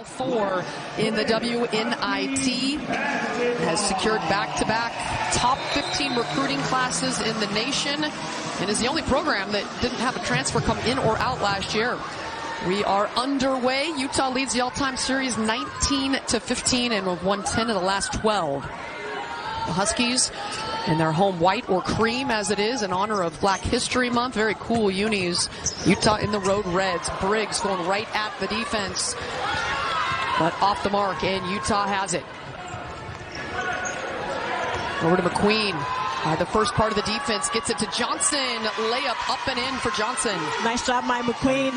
4 in the WNIT, has secured back-to-back top 15 recruiting classes in the nation, and is the only program that didn't have a transfer come in or out last year. We are underway. Utah leads the all-time series 19-15 and have won 10 of the last 12. The Huskies in their home white or cream, as it is, in honor of Black History Month. Very cool unis. Utah in the road reds. Briggs going right at the defense, but off the mark, and Utah has it. Over to McQueen. The first part of the defense gets it to Johnson. Layup up and in for Johnson. Nice job by McQueen.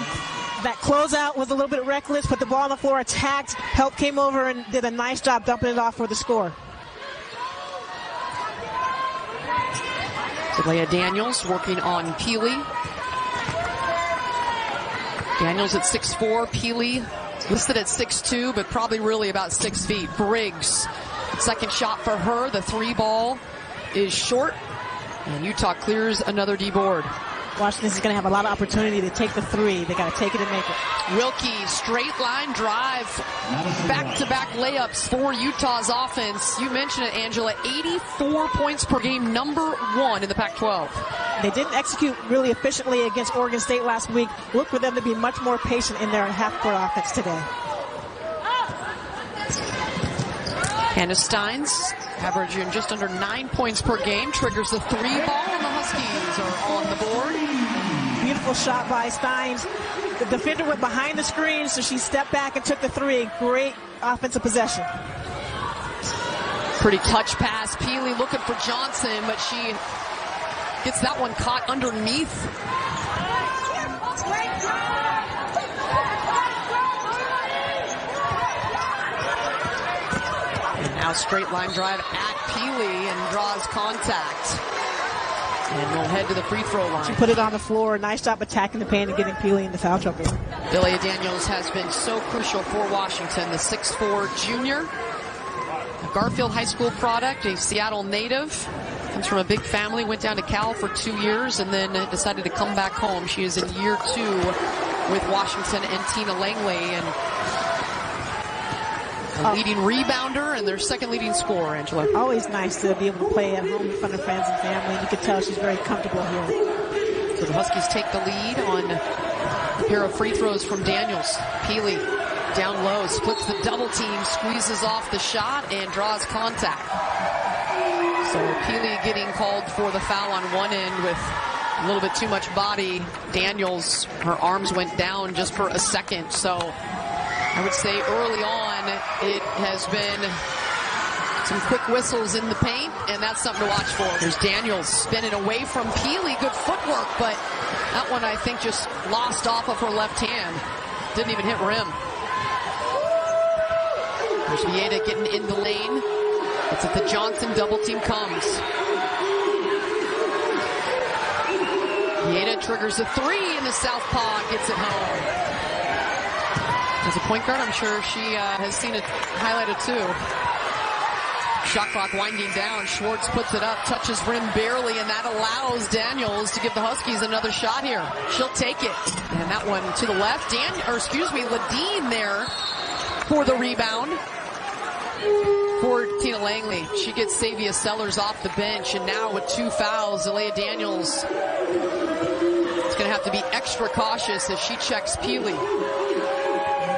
That closeout was a little bit reckless. Put the ball on the floor, attacked, help came over and did a nice job dumping it off for the score. Leah Daniels working on Pili. Daniels at 6'4", Pili listed at 6'2", but probably really about 6 feet. Briggs, second shot for her. The 3 ball is short, and Utah clears another D board. Washington is going to have a lot of opportunity to take the 3. They got to take it and make it. Wilkie, straight line drive. Back-to-back layups for Utah's offense. You mentioned it, Angela. 84 points per game, number 1 in the Pac-12. They didn't execute really efficiently against Oregon State last week. Look for them to be much more patient in their half-court offense today. Hannah Steins, averaging just under 9 points per game, triggers the 3 ball, and the Huskies are on the board. Beautiful shot by Steins. The defender went behind the screen, so she stepped back and took the 3. Great offensive possession. Pretty touch pass. Pili looking for Johnson, but she gets that one caught underneath. And now straight line drive at Pili and draws contact. And we'll head to the free throw line. She put it on the floor. Nice job attacking the paint and getting Pili into foul trouble. Billy Daniels has been so crucial for Washington. The 6'4" junior, a Garfield High School product, a Seattle native. Comes from a big family, went down to Cal for 2 years and then decided to come back home. She is in year 2 with Washington and Tina Langley, and a leading rebounder and their second leading scorer, Angela. Always nice to be able to play at home in front of friends and family. And you can tell she's very comfortable here. So the Huskies take the lead on a pair of free throws from Daniels. Pili down low, splits the double team, squeezes off the shot, and draws contact. So Pili getting called for the foul on one end with a little bit too much body. Daniels, her arms went down just for a second. So I would say early on, it has been some quick whistles in the paint, and that's something to watch for. There's Daniels spinning away from Pili. Good footwork, but that one I think just lost off of her left hand. Didn't even hit rim. There's Vieta getting in the lane. It's at the Johnson double team comes. Vieta triggers a 3 in the southpaw, gets it home. As a point guard, I'm sure she has seen it highlighted too. Shot clock winding down. Schwartz puts it up, touches rim barely, and that allows Daniels to give the Huskies another shot here. She'll take it. And that one to the left. Ladine there for the rebound for Tina Langley. She gets Savia Sellers off the bench, and now with 2 fouls, Alissa Daniels is going to have to be extra cautious as she checks Pili.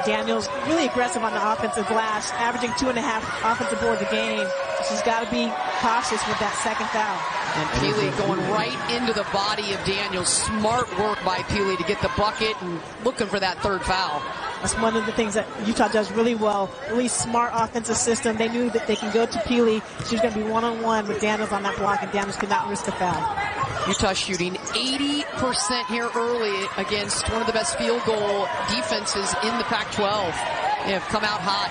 Daniels really aggressive on the offensive glass, averaging 2.5 offensive boards a game. She's got to be cautious with that second foul. And Pili going right into the body of Daniels. Smart work by Pili to get the bucket and looking for that 3rd foul. That's one of the things that Utah does really well. Really smart offensive system. They knew that they can go to Pili. She was going to be one-on-one with Daniels on that block, and Daniels could not risk a foul. Utah shooting 80% here early against one of the best field goal defenses in the Pac-12. They have come out hot.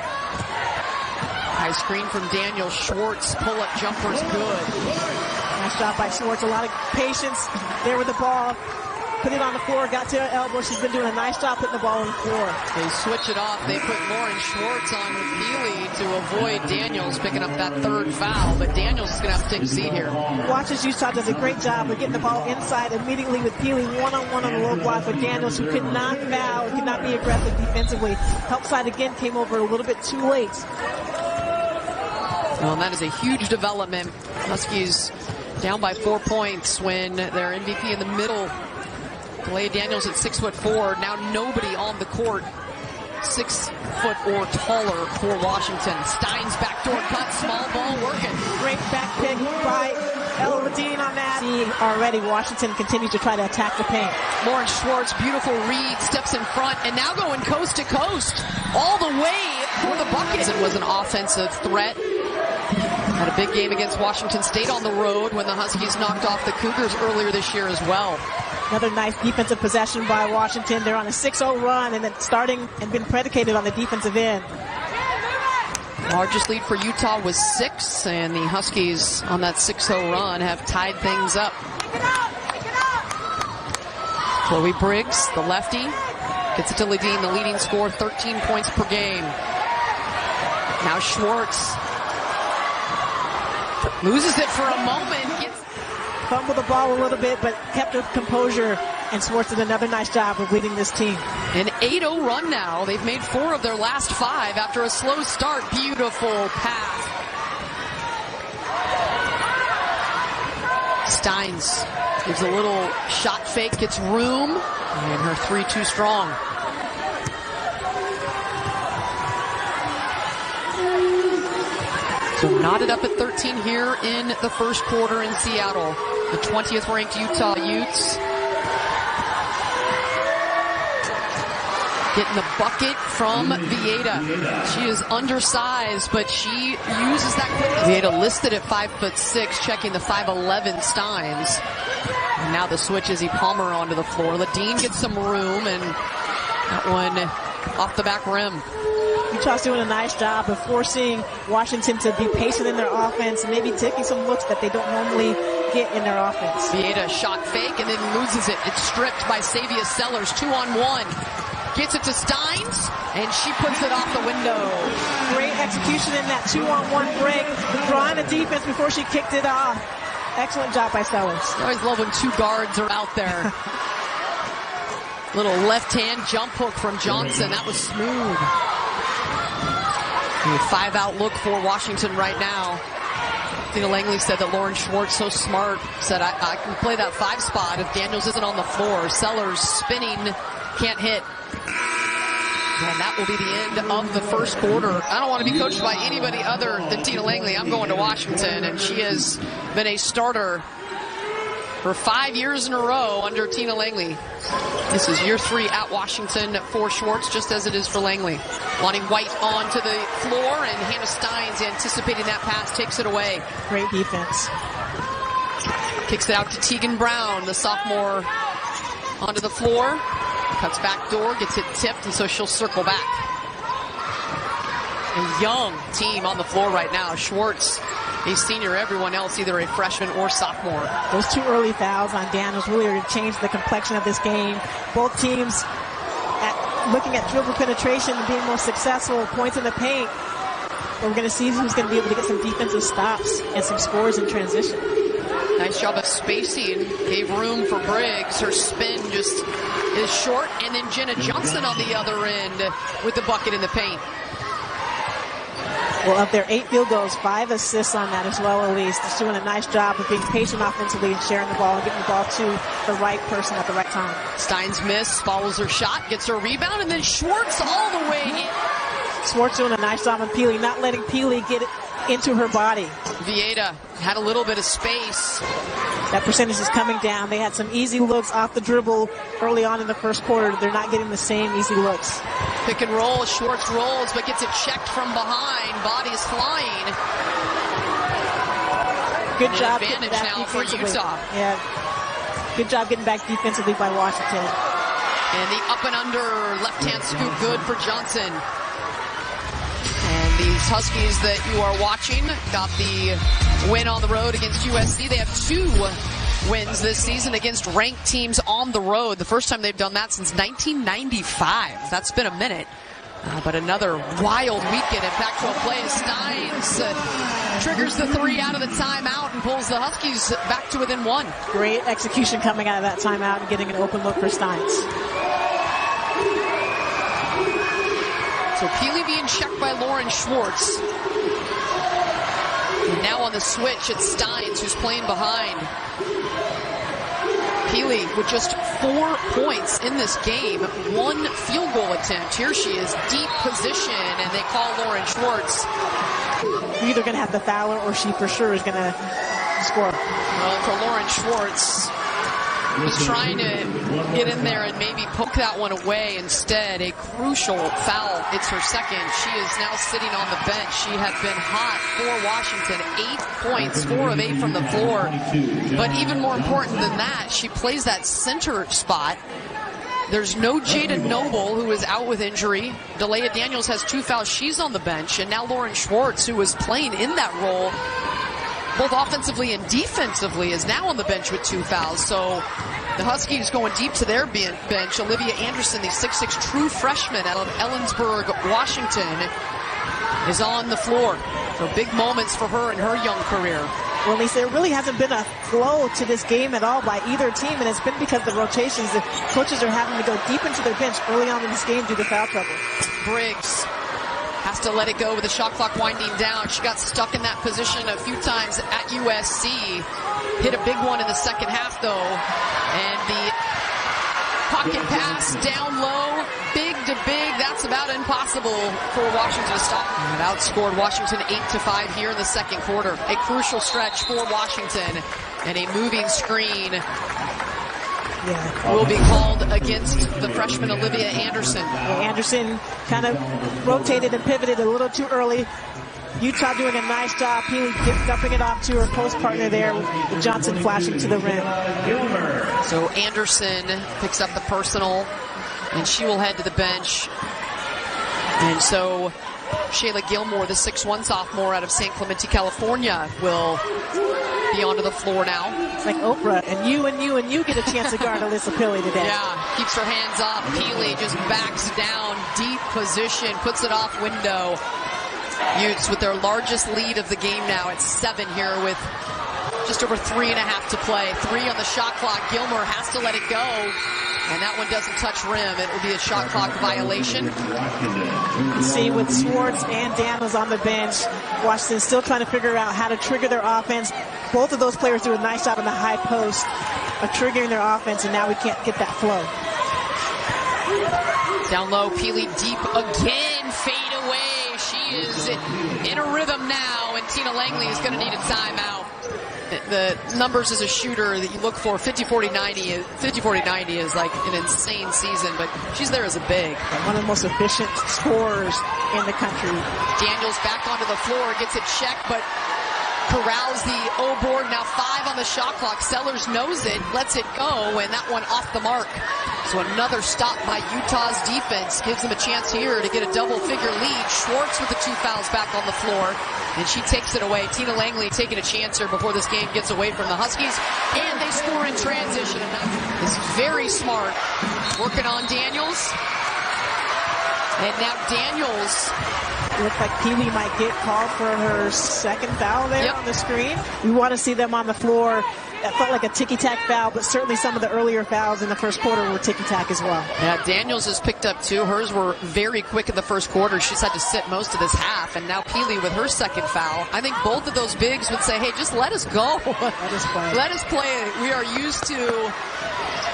High screen from Daniel. Schwartz, pull-up jumper's good. Nice job by Schwartz. A lot of patience there with the ball. put it on the floor, got to her elbow. She's been doing a nice job putting the ball on the floor. They switch it off. They put Lauren Schwartz on Pili to avoid Daniels picking up that third foul, but Daniels is going to have to take a seat here. Watch as Utah does a great job of getting the ball inside immediately with Pili one-on-one on the low block with Daniels, who could not foul, could not be aggressive defensively. Help side again came over a little bit too late. Well, and that is a huge development. Huskies down by 4 points when their MVP in the middle, Kalea Daniels at 6'4". Now nobody on the court 6 foot or taller for Washington. Stein's backdoor cut, small ball working. Great back pick by Ella Ledeen on that. See already Washington continues to try to attack the paint. Lauren Schwartz, beautiful read, steps in front, and now going coast to coast all the way for the bucket. It was an offensive threat. Had a big game against Washington State on the road when the Huskies knocked off the Cougars earlier this year as well. Another nice defensive possession by Washington. They're on a 6-0 run and then starting and been predicated on the defensive end. Largest lead for Utah was 6, and the Huskies on that 6-0 run have tied things up. Chloe Briggs, the lefty, gets it to Ledeen, the leading scorer, 13 points per game. Now Schwartz loses it for a moment. Fumbled the ball a little bit, but kept her composure, and Schwartz did another nice job of leading this team. An 8-0 run now. They've made 4 of their last 5 after a slow start. Beautiful pass. Steins gives a little shot fake, gets room, and her 3 too strong. So knotted up at 13 here in the first quarter in Seattle. The 20th ranked Utah Utes getting the bucket from Vieta. She is undersized, but she uses that quickness. Vieta listed at 5'6", checking the 5'11" Steins. And now the switch is Palmer onto the floor. Ledeen gets some room, and that one off the back rim. Utah's doing a nice job of forcing Washington to be patient in their offense and maybe taking some looks that they don't normally get in their offense. Vieta shot fake and then loses it. It's stripped by Savia Sellers, 2-on-1. Gets it to Steins, and she puts it off the window. Great execution in that 2-on-1 break, drawing the defense before she kicked it off. Excellent job by Sellers. I always love when 2 guards are out there. Little left-hand jump hook from Johnson. That was smooth. A 5-out look for Washington right now. Tina Langley said that Lauren Schwartz, so smart, said I can play that 5 spot if Daniels isn't on the floor. Sellers spinning, can't hit. And that will be the end of the first quarter. I don't want to be coached by anybody other than Tina Langley. I'm going to Washington, and she has been a starter for 5 years in a row under Tina Langley. This is year 3 at Washington for Schwartz, just as it is for Langley. Lonnie White onto the floor, and Hannah Steins anticipating that pass, takes it away. Great defense. Kicks it out to Tegan Brown, the sophomore, onto the floor. Cuts back door, gets it tipped, and so she'll circle back. A young team on the floor right now. Schwartz, a senior, everyone else either a freshman or sophomore. Those 2 early fouls on Daniels really are to change the complexion of this game. Both teams looking at dribble penetration and being more successful, points in the paint. But we're going to see who's going to be able to get some defensive stops and some scores in transition. Nice job of spacing, gave room for Briggs. Her spin just is short, and then Jenna Johnson on the other end with the bucket in the paint. Well, of their 8 field goals, 5 assists on that as well, Elise. Just doing a nice job of being patient offensively and sharing the ball and getting the ball to the right person at the right time. Steins miss, follows her shot, gets her rebound, and then Schwartz all the way in. Schwartz doing a nice job on Pili, not letting Pili get it into her body. Vieta had a little bit of space. That percentage is coming down. They had some easy looks off the dribble early on in the first quarter. They're not getting the same easy looks. Pick and roll. Schwartz rolls, but gets it checked from behind. Bodies flying. Good job advantage getting back now for Utah. Yeah. Good job getting back defensively by Washington. And the up and under left-hand scoop good for Johnson. And these Huskies that you are watching got the win on the road against USC. They have 2 wins this season against ranked teams on the road. The first time they've done that since 1995. That's been a minute. But another wild weekend in Pac-12 play. Steins triggers the three out of the timeout and pulls the Huskies back to within one. Great execution coming out of that timeout and getting an open look for Steins. So Pili being checked by Lauren Schwartz. And now on the switch, it's Steins who's playing behind. Pili with just 4 points in this game, 1 field goal attempt. Here she is, deep position, and they call Lauren Schwartz. You're either going to have to foul her or she for sure is going to score. Well, for Lauren Schwartz, was trying to get in there and maybe poke that one away. Instead, a crucial foul. It's her second. She is now sitting on the bench. She had been hot for Washington. 8 points, 4 of 8 from the floor. But even more important than that, she plays that center spot. There's no Jada Noble, who is out with injury. Delia Daniels has 2 fouls. She's on the bench. And now Lauren Schwartz, who was playing in that role both offensively and defensively, is now on the bench with 2 fouls. So the Huskies going deep to their bench. Olivia Anderson, the 6'6" true freshman out of Ellensburg, Washington, is on the floor. So big moments for her in her young career. Well, Lisa, there really hasn't been a flow to this game at all by either team, and it's been because the rotations. The coaches are having to go deep into their bench early on in this game due to foul trouble. Briggs has to let it go with the shot clock winding down. She got stuck in that position a few times at USC. Hit a big one in the second half, though. And the pocket pass down low, big to big. That's about impossible for Washington to stop. It outscored Washington 8-5 here in the second quarter. A crucial stretch for Washington, and a moving screen will be called against the freshman Olivia Anderson. Anderson kind of rotated and pivoted a little too early. Utah doing a nice job. Pili dumping it off to her post partner there with Johnson flashing to the rim. So Anderson picks up the personal, and she will head to the bench. And so Shayla Gilmore, the 6'1" sophomore out of San Clemente, California, will be onto the floor now. It's like Oprah, and you get a chance to guard Alissa Pili today. Yeah, keeps her hands up. Pili just backs down, deep position, puts it off window. Utes with their largest lead of the game now at 7 here with just over 3.5 to play. 3 on the shot clock. Gilmore has to let it go, and that one doesn't touch rim. It will be a shot clock violation. See, with Schwartz and Daniels on the bench, Washington still trying to figure out how to trigger their offense. Both of those players do a nice job in the high post of triggering their offense, and now we can't get that flow. Down low, Pili deep again, fade away. She is in a rhythm now, and Tina Langley is going to need a timeout. The numbers as a shooter that you look for, 50-40-90. 50-40-90 is like an insane season, but she's there as a big. One of the most efficient scorers in the country. Daniels back onto the floor, gets it checked, but corrals the O board. Now 5 on the shot clock. Sellers knows it, lets it go, and that one off the mark. So another stop by Utah's defense gives them a chance here to get a double-figure lead. Schwartz with the 2 fouls back on the floor, and she takes it away. Tina Langley taking a chance here before this game gets away from the Huskies, and they score in transition. It's very smart, working on Daniels. And now Daniels. It looks like Pili might get called for her second foul there on the screen. We want to see them on the floor. That felt like a ticky-tack foul, but certainly some of the earlier fouls in the first quarter were ticky-tack as well. Yeah, Daniels has picked up 2. Hers were very quick in the first quarter. She's had to sit most of this half, and now Pili with her second foul. I think both of those bigs would say, hey, just let us go. Let us play. Let us play. We are used to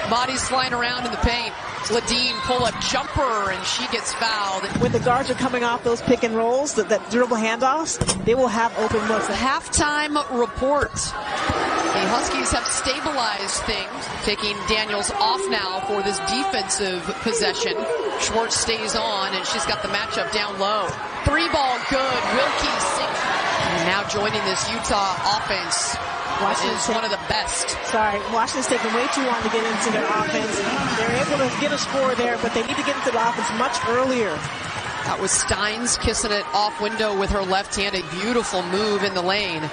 bodies flying around in the paint. Ladine pull-up jumper, and she gets fouled. When the guards are coming off those pick and rolls, that dribble handoffs, they will have open looks. Halftime report. The Huskies have stabilized things, taking Daniels off now for this defensive possession. Schwartz stays on, and she's got the matchup down low. 3 ball good. Wilkie sinks. And now joining this Utah offense is one of the best. Washington's taking way too long to get into their offense. They're able to get a score there, but they need to get into the offense much earlier. That was Steins kissing it off window with her left hand. A beautiful move in the lane.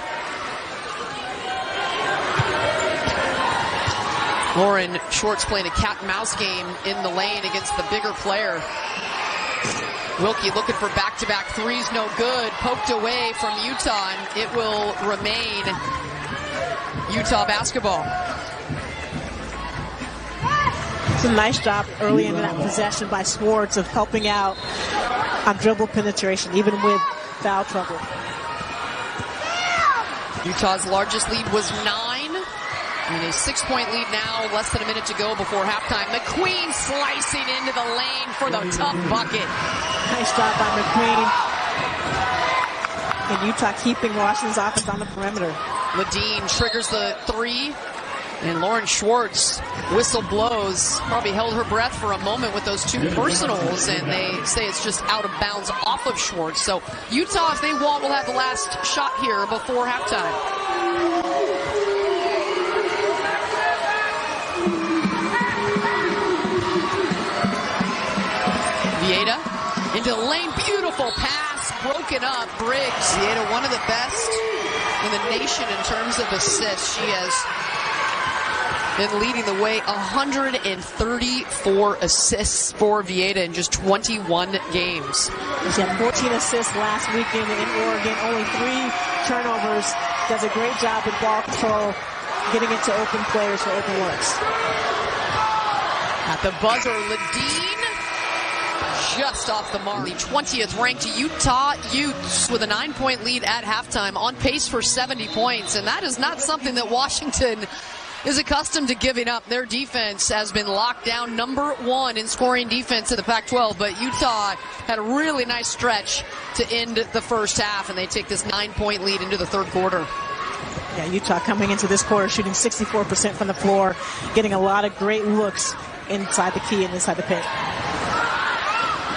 Lauren Schwartz playing a cat and mouse game in the lane against the bigger player. Wilkie looking for back-to-back threes, no good. Poked away from Utah, and it will remain Utah basketball. It's a nice job early in that possession by Schwartz of helping out on dribble penetration, even with foul trouble. Utah's largest lead was 9. And a 6-point lead now, less than a minute to go before halftime. McQueen slicing into the lane for the tough bucket. Nice job by McQueen. And Utah keeping Washington's offense on the perimeter. Ledeen triggers the 3. And Lauren Schwartz, whistle blows, probably held her breath for a moment with those 2 personals, and they say it's just out of bounds off of Schwartz. So Utah, if they want, will have the last shot here before halftime. Vieta into the lane, beautiful pass, broken up. Briggs, Vieta, one of the best in the nation in terms of assists. She has been leading the way, 134 assists for Vieta in just 21 games. She had 14 assists last weekend in Oregon, only 3 turnovers. Does a great job with ball control, getting it to open players for open looks. At the buzzer, Ledeen just off the mark. The 20th ranked Utah Utes with a 9-point lead at halftime, on pace for 70 points. And that is not something that Washington is accustomed to giving up. Their defense has been locked down, number 1 in scoring defense in the Pac-12. But Utah had a really nice stretch to end the first half, and they take this 9-point lead into the third quarter. Yeah, Utah coming into this quarter shooting 64% from the floor, getting a lot of great looks inside the key and inside the paint.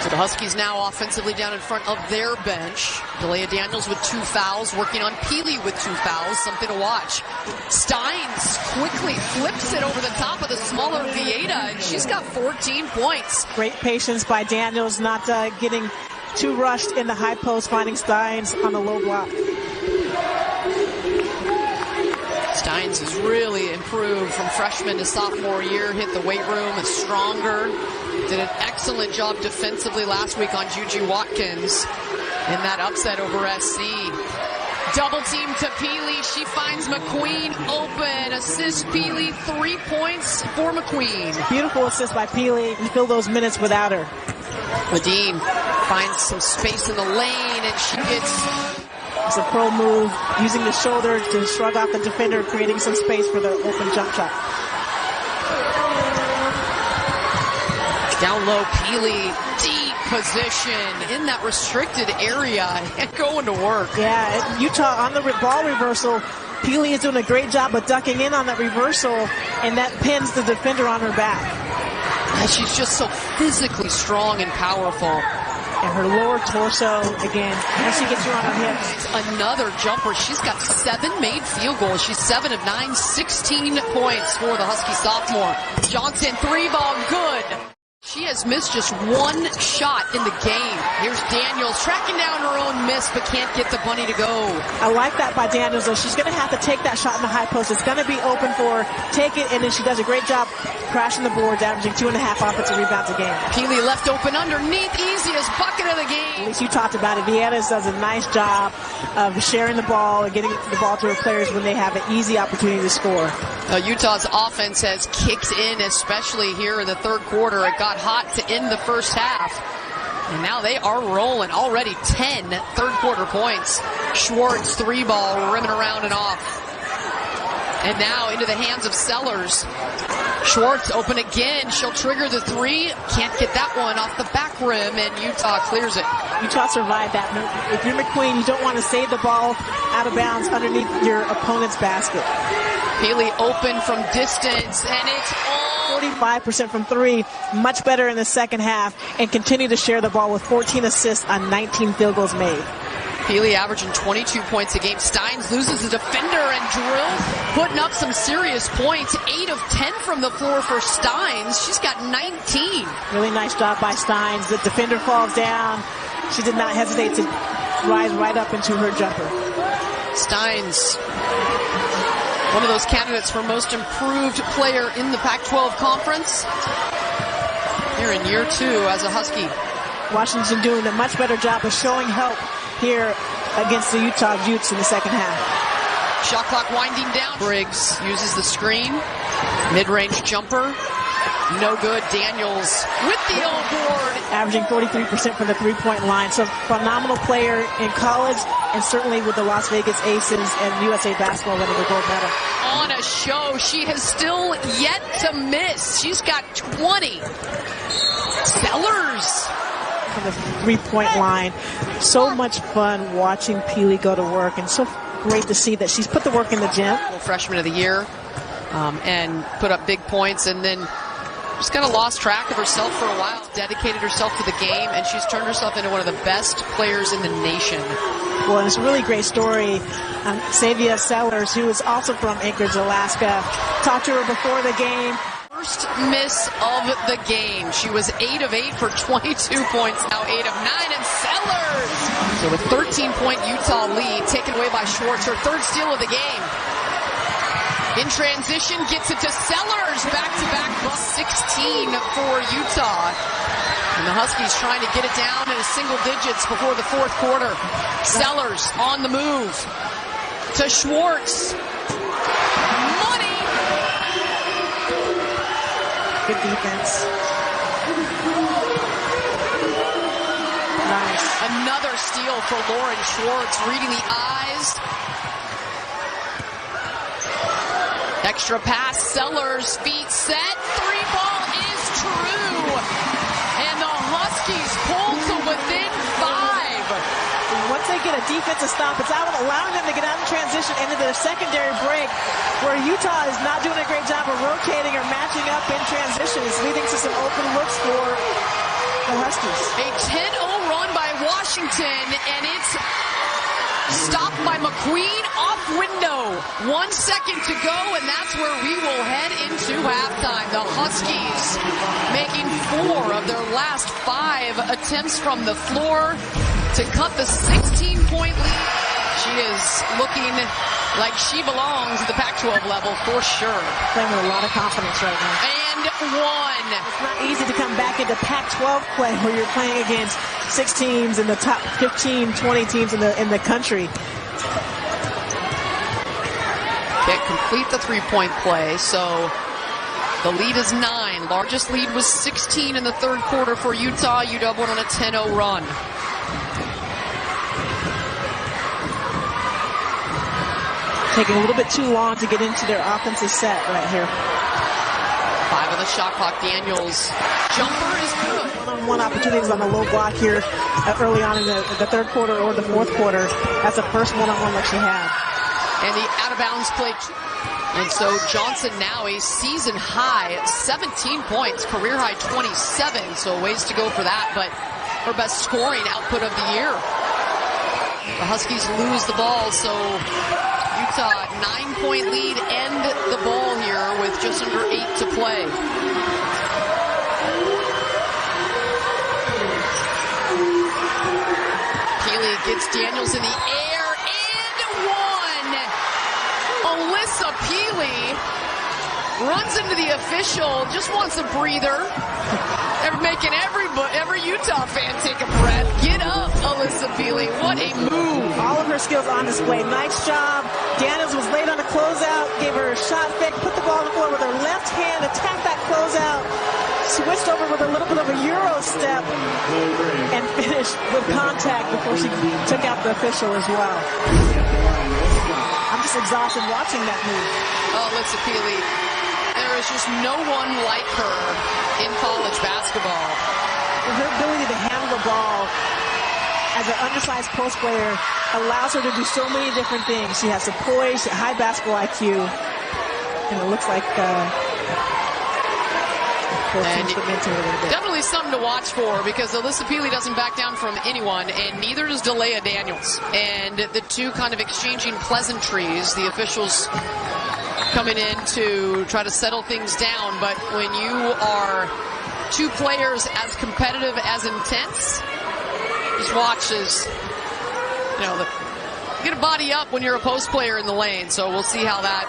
So the Huskies now offensively down in front of their bench. Delia Daniels with 2 fouls, working on Pili with 2 fouls, something to watch. Steins quickly flips it over the top of the smaller Vieta, and she's got 14 points. Great patience by Daniels, not getting too rushed in the high post, finding Steins on the low block. Steins has really improved from freshman to sophomore year, hit the weight room, is stronger. Did an excellent job defensively last week on Juju Watkins in that upset over SC. Double team to Pili. She finds McQueen open. Assist Pili. 3 points for McQueen. Beautiful assist by Pili. You fill those minutes without her. Ledeen finds some space in the lane, and she gets... It's a pro move, using the shoulder to shrug off the defender, creating some space for the open jump shot. Down low, Pili, deep position in that restricted area and going to work. Yeah, Utah on the ball reversal. Pili is doing a great job of ducking in on that reversal, and that pins the defender on her back. And she's just so physically strong and powerful. And her lower torso, again, once she gets you on her hips. Another jumper. She's got 7 made field goals. She's 7 of 9, 16 points for the Husky sophomore. Johnson, 3-ball, good. She has missed just 1 shot in the game. Here's Daniels tracking down her own miss, but can't get the bunny to go. I like that by Daniels, though. She's going to have to take that shot in the high post. It's going to be open for her. Take it, and then she does a great job crashing the boards, averaging 2.5 offensive rebounds a game. Pili left open underneath, easiest bucket of the game. At least you talked about it. Vieta does a nice job of sharing the ball and getting the ball to her players when they have an easy opportunity to score. Utah's offense has kicked in, especially here in the third quarter. It got hot to end the first half, and now they are rolling. Already 10 third quarter points. Schwartz, 3-ball, rimming around and off. And now into the hands of Sellers. Schwartz open again. She'll trigger the 3. Can't get that one off the back rim, and Utah clears it. Utah survived that. If you're McQueen, you don't want to save the ball out of bounds underneath your opponent's basket. Pili open from distance, and it's all 45% from 3, much better in the second half, and continue to share the ball with 14 assists on 19 field goals made. Pili averaging 22 points a game. Steins loses the defender and drills, putting up some serious points. 8 of 10 from the floor for Steins. She's got 19. Really nice job by Steins. The defender falls down. She did not hesitate to rise right up into her jumper. Steins One of those candidates for most improved player in the Pac-12 conference. Here in year 2 as a Husky. Washington doing a much better job of showing help here against the Utah Utes in the second half. Shot clock winding down. Briggs uses the screen. Mid-range jumper. No good. Daniels with the old board. Averaging 43% from the three-point line. So phenomenal player in college and certainly with the Las Vegas Aces and USA Basketball winning the gold medal. On a show, she has still yet to miss. She's got 20. Sellers. From the three-point line. So much fun watching Pili go to work, and so great to see that she's put the work in the gym. Freshman of the year and put up big points, and then just kind of lost track of herself for a while. Dedicated herself to the game, and she's turned herself into one of the best players in the nation. Well, and it's a really great story. Savia Sellers, who is also from Anchorage, Alaska, talked to her before the game. First miss of the game. She was 8 of 8 for 22 points, now 8 of 9, and Sellers! So a 13-point Utah lead taken away by Schwartz, her third steal of the game. In transition, gets it to Sellers, back-to-back, 16 for Utah. And the Huskies trying to get it down into single digits before the fourth quarter. Sellers on the move to Schwartz. Money! Good defense. Nice. Another steal for Lauren Schwartz, reading the eyes. Extra pass, Sellers, feet set, three ball is true. And the Huskies pull to within 5. Once they get a defensive stop, it's allowing them to get out in transition into their secondary break, where Utah is not doing a great job of rotating or matching up in transition. It's leading to some open looks for the Huskies. A 10-0 run by Washington, and it's stopped by McQueen off window. 1 second to go, and that's where we will head into halftime. The Huskies making 4 of their last 5 attempts from the floor to cut the 16-point lead. She is looking like she belongs at the Pac-12 level for sure. Playing with a lot of confidence right now. And 1. It's not easy to come back into Pac-12 play where you're playing against 6 teams in the top 15, 20 teams in the country. Can't complete the three-point play, so the lead is 9. Largest lead was 16 in the third quarter for Utah. UW went on a 10-0 run. Taking a little bit too long to get into their offensive set right here. 5 on the shot clock. Daniels. Jumper is good. One-on-one opportunities on the low block here early on in the third quarter or the fourth quarter. That's the first one-on-one that she had. And the out-of-bounds play. And so Johnson now a season high at 17 points, career high 27. So ways to go for that, but her best scoring output of the year. The Huskies lose the ball, so Utah 9-point lead, end the ball here with just under 8 to play. Pili gets Daniels in the air and 1. Alissa Pili runs into the official, just wants a breather. They're making every Utah fan take a breath. Get up, Alissa Pili. What a move. All of her skills on display. Nice job. Daniels was late on a closeout, gave her a shot fake, put the ball on the floor with her left hand, attacked that closeout, switched over with a little bit of a Euro step, and finished with contact before she took out the official as well. I'm just exhausted watching that move. Oh, Alissa Pili. There is just no one like her in college basketball. Her ability to handle the ball as an undersized post player allows her to do so many different things. She has the poise, high basketball IQ, and it looks like definitely something to watch for, because Alissa Pili doesn't back down from anyone, and neither does Delia Daniels. And the two kind of exchanging pleasantries, the officials coming in to try to settle things down. But when you are two players as competitive, as intense, just watch as, you know, you get a body up when you're a post player in the lane. So we'll see how that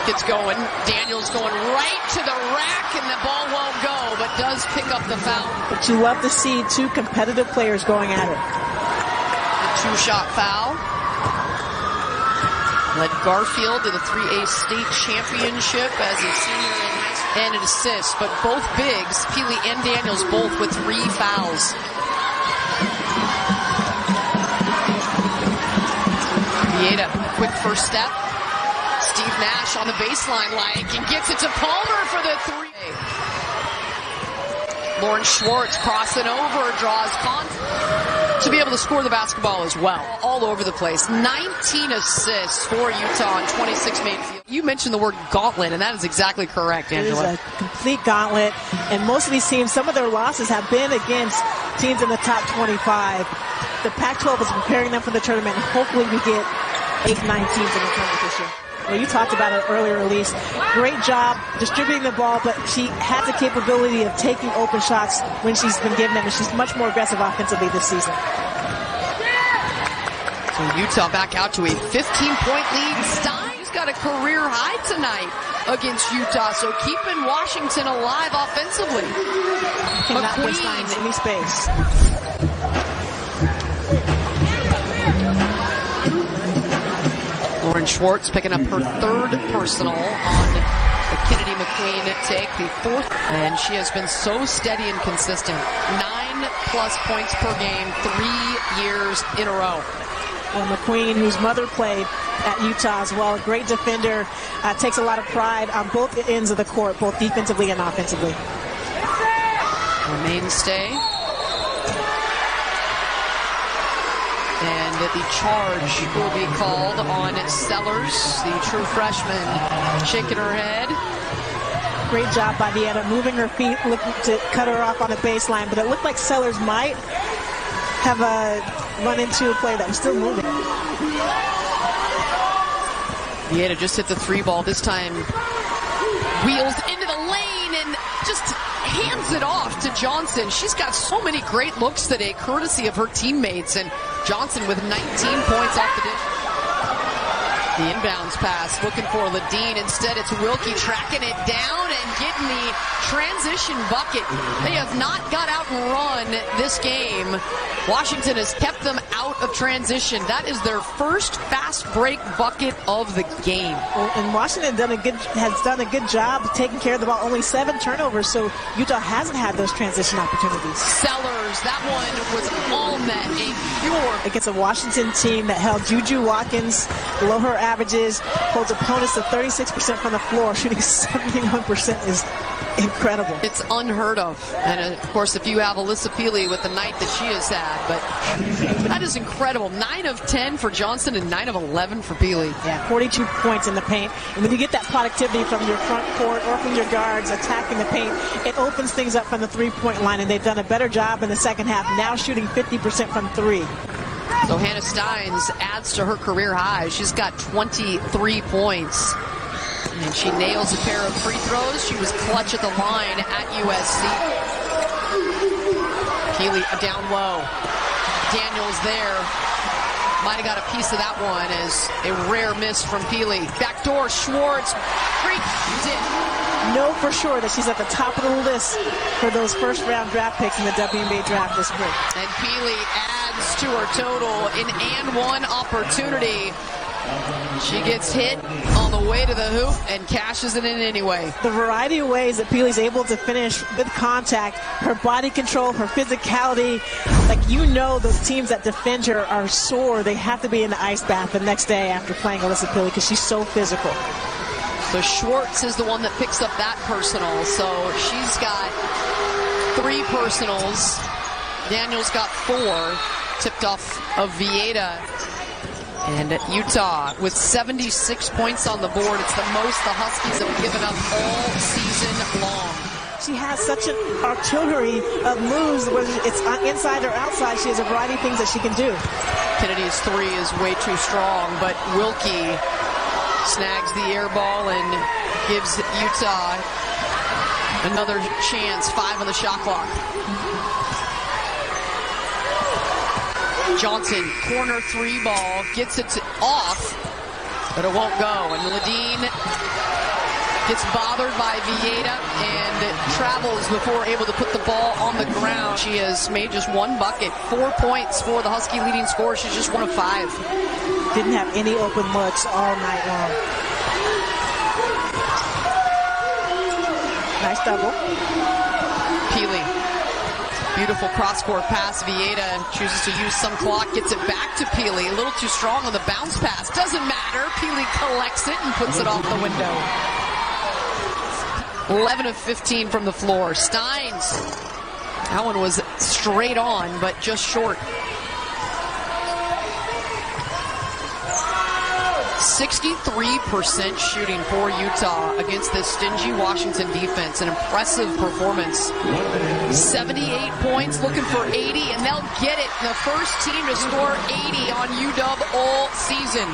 gets going. Daniels going right to the rack, and the ball won't go, but does pick up the foul. But you love to see two competitive players going at it. A two-shot foul. Led Garfield to the 3A state championship as a senior in high school. And an assist, but both bigs, Pili and Daniels, both with 3 fouls. Vieta, quick first step. Steve Nash on the baseline and gets it to Palmer for the 3. Lauren Schwartz crossing over, draws contact to be able to score the basketball as well. All over the place. 19 assists for Utah and 26 made field. You mentioned the word gauntlet, and that is exactly correct, Angela. It is a complete gauntlet, and most of these teams, some of their losses have been against teams in the top 25. The Pac-12 is preparing them for the tournament, and hopefully we get 8-9 teams in the tournament this year. Well, you talked about it earlier, Elise. Great job distributing the ball, but she has the capability of taking open shots when she's been given them, and she's much more aggressive offensively this season. So Utah back out to a 15-point lead. Stein's got a career high tonight against Utah, so keeping Washington alive offensively. Cannot give Stein any space. Lauren Schwartz picking up her 3rd personal on the Kennedy McQueen take, the 4th. And she has been so steady and consistent. 9+ points per game, 3 years in a row. Well, McQueen, whose mother played at Utah as well, a great defender, takes a lot of pride on both ends of the court, both defensively and offensively. Her mainstay. And the charge will be called on Sellers, the true freshman, shaking her head. Great job by Vieta, moving her feet, looking to cut her off on the baseline, but it looked like Sellers might have run into a player that was still moving. Vieta just hit the 3 ball, this time wheels into the lane and just hands it off to Johnson. She's got so many great looks today, courtesy of her teammates, and Johnson with 19 points off the dish. The inbounds pass, looking for Ladine. Instead, it's Wilkie tracking it down and getting the transition bucket. They have not got out and run this game. Washington has kept them out of transition. That is their first fast break bucket of the game. Well, and Washington has done a good job taking care of the ball. Only 7 turnovers, so Utah hasn't had those transition opportunities. Sellers, that one was all net. A pure against a Washington team that held Juju Watkins below her averages, holds opponents to 36% from the floor, shooting 71% is incredible. It's unheard of. And of course, if you have Alissa Pili with the night that she has had, but that is incredible. 9 of 10 for Johnson and 9 of 11 for Pili. Yeah, 42 points in the paint. And when you get that productivity from your front court or from your guards attacking the paint, it opens things up from the 3-point line, and they've done a better job in the second half, now shooting 50% from 3. So Hannah Steins adds to her career high. She's got 23 points. And she nails a pair of free throws. She was clutch at the line at USC. Pili down low. Daniels there. Might have got a piece of that one as a rare miss from Pili. Backdoor, Schwartz. Know for sure that she's at the top of the list for those first-round draft picks in the WNBA draft this spring. And Pili adds to her total an and one opportunity. She gets hit on the way to the hoop and cashes it in anyway. The variety of ways that Pili's able to finish with contact, her body control, her physicality, like those teams that defend her are sore. They have to be in the ice bath the next day after playing Alissa Pili because she's so physical. So Schwartz is the one that picks up that personal. So she's got 3 personals. Daniels got 4, tipped off of Vieta. And Utah with 76 points on the board. It's the most the Huskies have given up all season long. She has such an artillery of moves, whether it's inside or outside. She has a variety of things that she can do. Kennedy's 3 is way too strong, but Wilkie snags the air ball and gives Utah another chance. 5 on the shot clock. Johnson, corner 3 ball, gets it off, but it won't go. And Ladine Gets bothered by Villeda and travels before able to put the ball on the ground. She has made just one bucket, 4 points for the Husky leading scorer. She's just 1 of 5. Didn't have any open looks all night long. Nice double. Pili. Beautiful cross-court pass. Villeda chooses to use some clock, gets it back to Pili. A little too strong on the bounce pass. Doesn't matter. Pili collects it and puts it off the window. 11 of 15 from the floor. Steins. That one was straight on, but just short. 63% shooting for Utah against this stingy Washington defense. An impressive performance. 78 points, looking for 80, and they'll get it. The first team to score 80 on UW all season.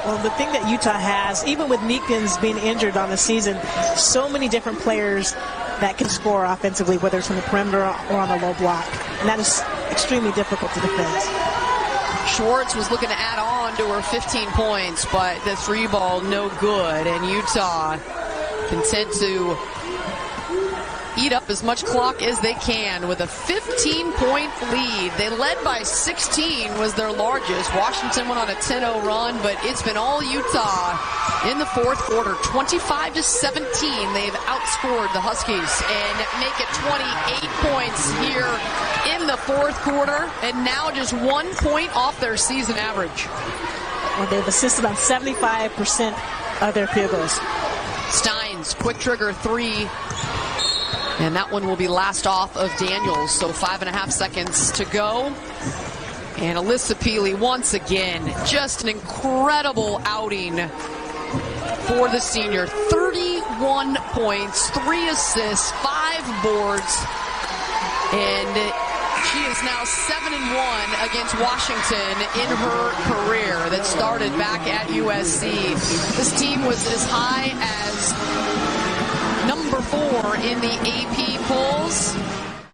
Well, the thing that Utah has, even with Meekins being injured on the season, so many different players that can score offensively, whether it's from the perimeter or on the low block. And that is extremely difficult to defend. Schwartz was looking to add on to her 15 points, but the 3 ball no good, and Utah content to eat up as much clock as they can with a 15-point lead. They led by 16, was their largest. Washington went on a 10-0 run, but it's been all Utah in the fourth quarter. 25-17, they've outscored the Huskies and make it 28 points here in the fourth quarter, and now just 1 point off their season average. Well, they've assisted on 75% of their field goals. Steins, quick trigger 3. And that one will be last off of Daniels, so 5.5 seconds to go. And Alissa Pili once again, just an incredible outing for the senior. 31 points, 3 assists, 5 boards, and she is now 7-1 against Washington in her career that started back at USC. This team was as high as number 4 in the AP polls.